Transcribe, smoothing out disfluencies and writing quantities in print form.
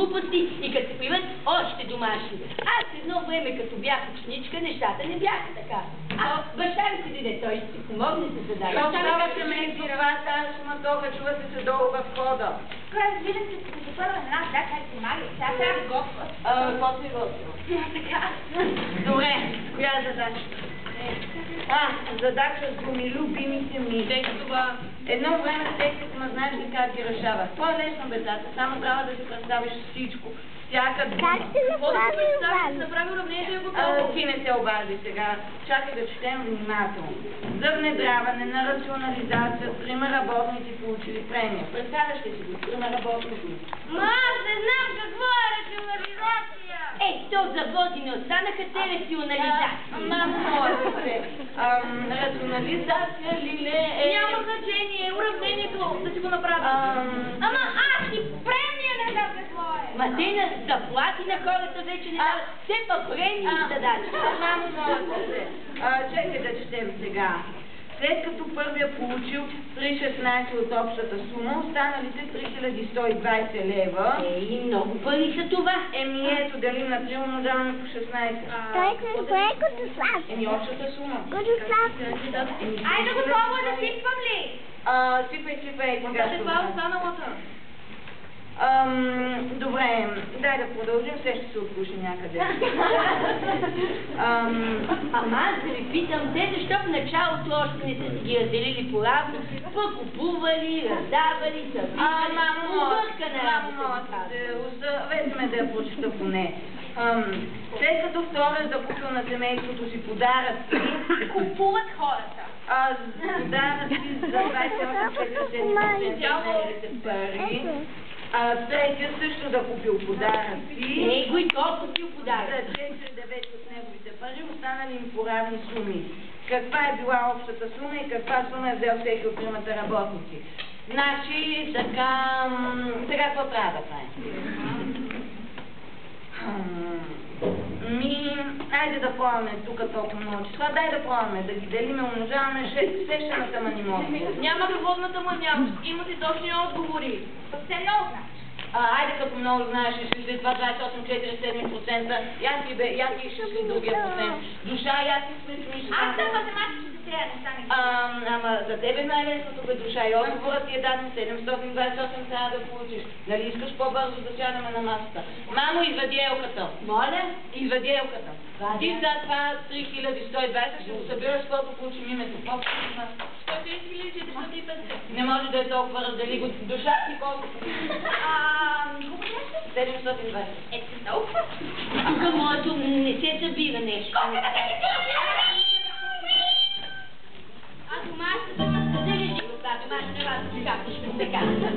глупости и като се появят още домашни. Аз едно време, като бях ученичка, нещата не бяха така. Баща ми си дойде, той ще си помогне с задача. Оставате ме и дирвата, суматоха, чувате се долу в входа. Кой разбира се, се запърва на нас, да, как се маги, сега трябва да готва. Какво си готвила? Така. Добре, коя е задачата? Задача с думи, любимите ми. Текстова. Едно време текстът ма знаеш ли как ги решава. Това е лесно, децата, само трябва да си представиш всичко. Всяка дума. Как ще направи уравнението и готово. Ти не се обади сега. Чакай да четем внимателно. За внедряване на рационализация, трима работници получили премия. Представяш ли си го? Трима работници. Аз не знам какво е рационализация. То заводи не останаха те рационализации. Мамо, моля се. Рационализация ли не е... Няма значение, уравнението, да си го направим. Ама аз и премия не знам какво е. Ма те на заплати на хората вече не дават. Все па премии задачи. Мамо, моля се. Чекай да четем сега. След като първия получил 3,16 от общата сума, останалите 3120 лева. Много пари са това. Ето, делим на 3, умножаваме по 16. Той какво е като слав? Общата сума. Като слав. Айде го пробва да сипвам ли? Сипай. Това е останалата. Добре, дай да продължим, все ще се отпуши някъде. Аз да ви питам, те защо в началото още не са си ги разделили по-равно, покупували, раздавали, събирали, объркана работа. Съвети ме да я прочета поне. След като втория закупил на семейството си подаръци, купуват хората. Подаръци за 28,47% пари. Третия също закупил подаръци. Го и то купил подаръци. За 4,9 от неговите пари, останали им по равни суми. Каква е била общата сума и каква сума е взел всеки от тримата работници? Значи, така... Сега какво трябва да правим? Айде да пробваме тук толкова много числа, дай да пробваме, да ги делиме, умножаваме, сещаната ма ни може. Няма доводната ма няма, има си точни отговори. Сериозно. Айде като много знаеш, изчисли това 28,47%, я ти изчисли другия процент. Душа, я ти изчисли. Аз съм математически тези неща не ги. Ама за тебе най-лесното бе душа и отговорът ти е даден 728 трябва да получиш. Нали искаш по-бързо да сядаме на масата? Мамо, извади елката. Моля? Извади елката. Ти за това 3120 ще го събираш, колко получим името. 130,450. Не може да е толкова, раздели го. Душа ти колко? 720. Ето толкова. Тук моето не се събира нещо. Колко да се Аз домашната да зареди го това, домашната вас, както ще се казва.